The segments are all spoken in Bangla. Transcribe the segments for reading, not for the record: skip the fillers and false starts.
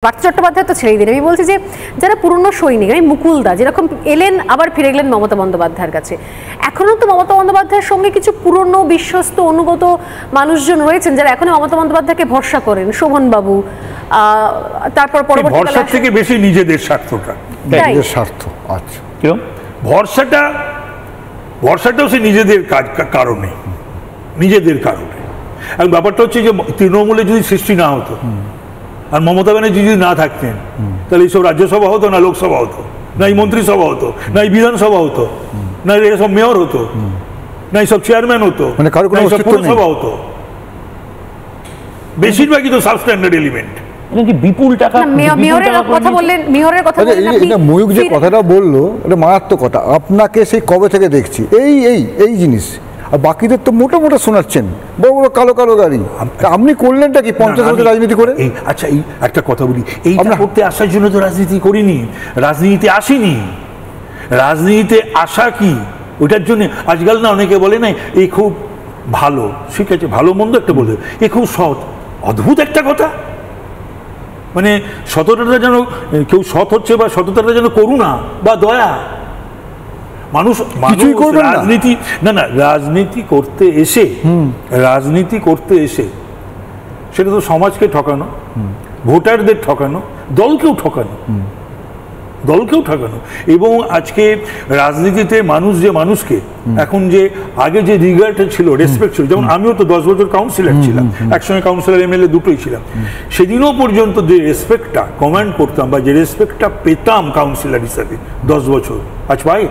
পার্থ চট্টোপাধ্যায় তো ছেড়েই দিন। আমি বলছি যে যারা পুরনো সৈনিক, আমি মুকুলদা যেরকম এলেন আবার ফিরে গেলেন মমতা বন্দ্যোপাধ্যায়ের কাছে, এখনো তো মমতা বন্দ্যোপাধ্যায়ের সঙ্গে কিছু পুরনো বিশ্বস্ত অনুগত মানুষজন রয়েছেন যারা এখনো মমতা বন্দ্যোপাধ্যায়কে ভরসা করেন। শোভন বাবু, তারপর পরবর্তীকালে ভরসার থেকে বেশি নিজেদের স্বার্থটা, নিজেদের স্বার্থ। আচ্ছা, কিরকম ভরসাটাও সে নিজেদের কারণে, নিজেদের কারণে। এবং ব্যাপারটা হচ্ছে যে তৃণমূলে যদি সৃষ্টি না হতো আর মমতা ব্যানার্জি যদি না থাকতেন, তাহলে এইসব রাজ্যসভা হতো না, লোকসভা হতো না, এই মন্ত্রিসভা হতো না, এই বিধানসভা হতো না, এসব মেয়র হতো না, এইসব চেয়ারম্যান হতো, মানে কারো কোনো পৌরসভা হতো। বেশিরভাগই তো সাবস্ট্যান্ডার্ড এলিমেন্ট। বিপুল টাকা মেয়রের কথা বললেন, মেয়রের কথা বললেন আপনি। ময়ূক যে কথাটা বললো এটা মারাত্মক কথা। আপনাকে সেই কবে থেকে দেখছি এই এই এই জিনিস, আর বাকিদের তো মোটা মোটা শোনাচ্ছেন বড় বড় কালো কালো গাড়ি। আপনি করলেনটা কি 50 বছর রাজনীতি করে? আচ্ছা, এই একটা কথা বলি, এইটা করতে আসার জন্য তো রাজনীতি করিনি, রাজনীতিতে আসিনি। রাজনীতিতে আসা কি ওইটার জন্য আজকাল না অনেকে বলে না এই খুব ভালো, ঠিক আছে, ভালো মন্দ একটা বলতে, এ খুব সৎ। অদ্ভুত একটা কথা, মানে সততাটা যেন কেউ সৎ হচ্ছে বা সততাটা যেন করুণা বা দয়া। মানুষ রাজনীতি না রাজনীতি করতে এসে সেটা তো সমাজকে ঠকানো, ভোটারদের ঠকানো, দলকেও ঠকানো। এবং আজকে রাজনীতিতে মানুষ যে মানুষকে এখন যে আগে যে রিগার্ড ছিল, রেসপেক্ট ছিল, যেমন আমিও তো 10 বছর কাউন্সিলর ছিলাম, একসঙ্গে কাউন্সিলর এমএলএ দুটোই ছিলাম। সেদিনও পর্যন্ত যে রেসপেক্টটা কমান্ড করতাম বা যে রেসপেক্টটা পেতাম কাউন্সিলর হিসাবে 10 বছর, আজ পাই।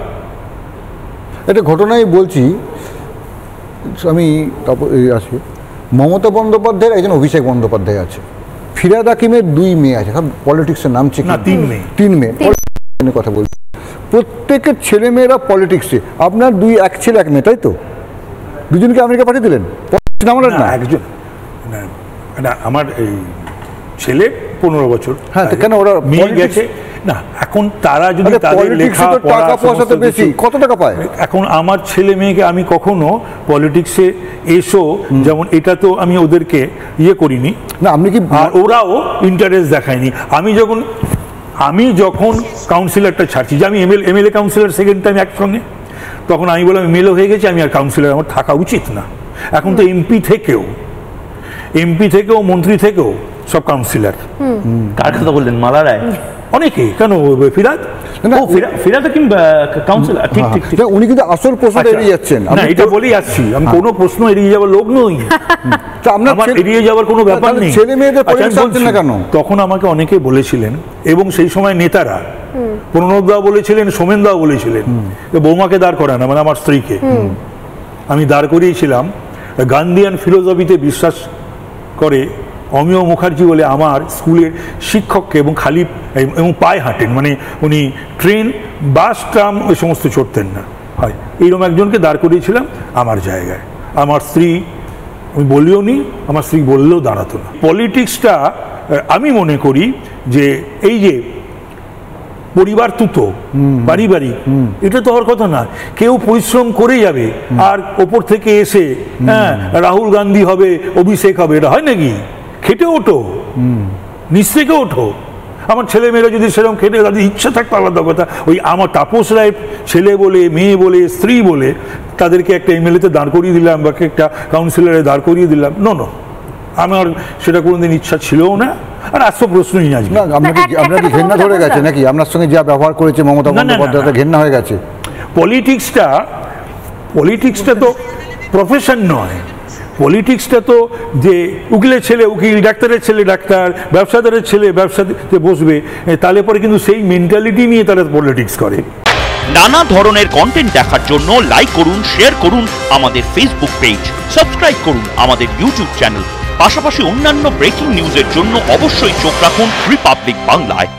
একটা ঘটনাই বলছি আমি, তারপর আসি মমতা বন্দ্যোপাধ্যায়ের একজন অভিষেক বন্দ্যোপাধ্যায় আছে, ফিরহাদ হাকিমের 2 মেয়ে আছে, পলিটিক্সের নাম ঠিক না, 3 মেয়ে কথা বলছি। প্রত্যেকের ছেলে মেয়েরা পলিটিক্সে। আপনার এক ছেলে 1 মেয়ে, তাই তো? দুজনকে আমেরিকা পাঠিয়ে দিলেন? একজন না, আমার এই ছেলে 15 বছর। হ্যাঁ, তো কেন ওরা মেয়ে গেছে না? এখন তারা যদি তাদের লেখাপড়া বেশি, কত টাকা পায়? এখন আমার ছেলে মেয়েকে আমি কখনো পলিটিক্সে এসো, যেমন এটা তো আমি ওদেরকে করিনি না। আপনি কি? আর ওরাও ইন্টারেস্ট দেখায়নি। আমি যখন কাউন্সিলরটা ছাড়ছি, যে আমি এমএলএ কাউন্সিলর সেকেন্ড টাইম একসঙ্গে, তখন আমি বললাম এমএলএ হয়ে গেছি, আমি আর কাউন্সিলর আমার থাকা উচিত না। এখন তো এমপি থেকেও, মন্ত্রী থেকেও সব কাউন্সিলর। কার কথা বললেন? মালা রায়? অনেকে, কেন ফিরহাদ কাউন্সিলর, ঠিক। উনি কিন্তু আসল প্রশ্নটা এড়িয়ে যাচ্ছেন। না, এটা বলেই আসছি, আমি কোনো প্রশ্ন এড়িয়ে যাওয়ার লোক নই, আমার এড়িয়ে যাওয়ার কোনো ব্যাপার নেই। ছেলে মেয়েদের না কেন? তখন আমাকে অনেকে বলেছিলেন, এবং সেই সময় নেতারা, প্রণবদাও বলেছিলেন, সোমেনদাও বলেছিলেন, বৌমাকে দাঁড় করায় না, মানে আমার স্ত্রীকে আমি দাঁড় করিয়েছিলাম। গান্ধিয়ান ফিলোসফিতে বিশ্বাস করে অমিয় মুখার্জি বলে আমার স্কুলের শিক্ষককে, এবং পায়ে হাঁটেন, মানে উনি ট্রেন, বাস, ট্রাম ওই সমস্ত চড়তেন না, হয় এইরকম একজনকে দাঁড় করিয়েছিলাম আমার জায়গায়। আমার স্ত্রী, আমি বলিও নি, আমার স্ত্রী বললেও দাঁড়াতো না। পলিটিক্সটা আমি মনে করি যে এই যে পরিবার তুতো, পারিবারিক, এটা তো হওয়ার কথা না। কেউ পরিশ্রম করে যাবে আর ওপর থেকে এসে রাহুল গান্ধী হবে, অভিষেক হবে, এটা হয় নাকি? খেটে ওঠো, নিচ থেকে ওঠো। আমার ছেলে মেয়েরা যদি সেরকম খেটে, তাদের ইচ্ছা থাকতো আলাদা কথা। ওই আমার তাপস রায় ছেলে বলে, মেয়ে বলে, স্ত্রী বলে তাদেরকে একটা এমএলএতে দাঁড় করিয়ে দিলাম বা একটা কাউন্সিলরে দাঁড় করিয়ে দিলাম, আমার সেটা কোনোদিন ইচ্ছা ছিলও না। আর আসতো প্রশ্নই না। আপনার কি ঘেন্না ধরে গেছে নাকি? আপনার সঙ্গে যা ব্যবহার করেছে মমতা বন্দ্যোপাধ্যায়, ঘেন্না হয়ে গেছে? পলিটিক্সটা তো প্রফেশন নয়। পলিটিক্সটা তো যে উকিলের ছেলে উকিল, ডাক্তারের ছেলে ডাক্তার, ব্যবসাদারের ছেলে ব্যবসাতে বসবে, তাহলে পরে কিন্তু সেই মেন্টালিটি নিয়ে তারা পলিটিক্স করে। নানা ধরনের কন্টেন্ট দেখার জন্য লাইক করুন, শেয়ার করুন আমাদের ফেসবুক পেজ, সাবস্ক্রাইব করুন আমাদের ইউটিউব চ্যানেল। পাশাপাশি অন্যান্য ব্রেকিং নিউজের জন্য অবশ্যই চোখ রাখুন রিপাবলিক বাংলায়।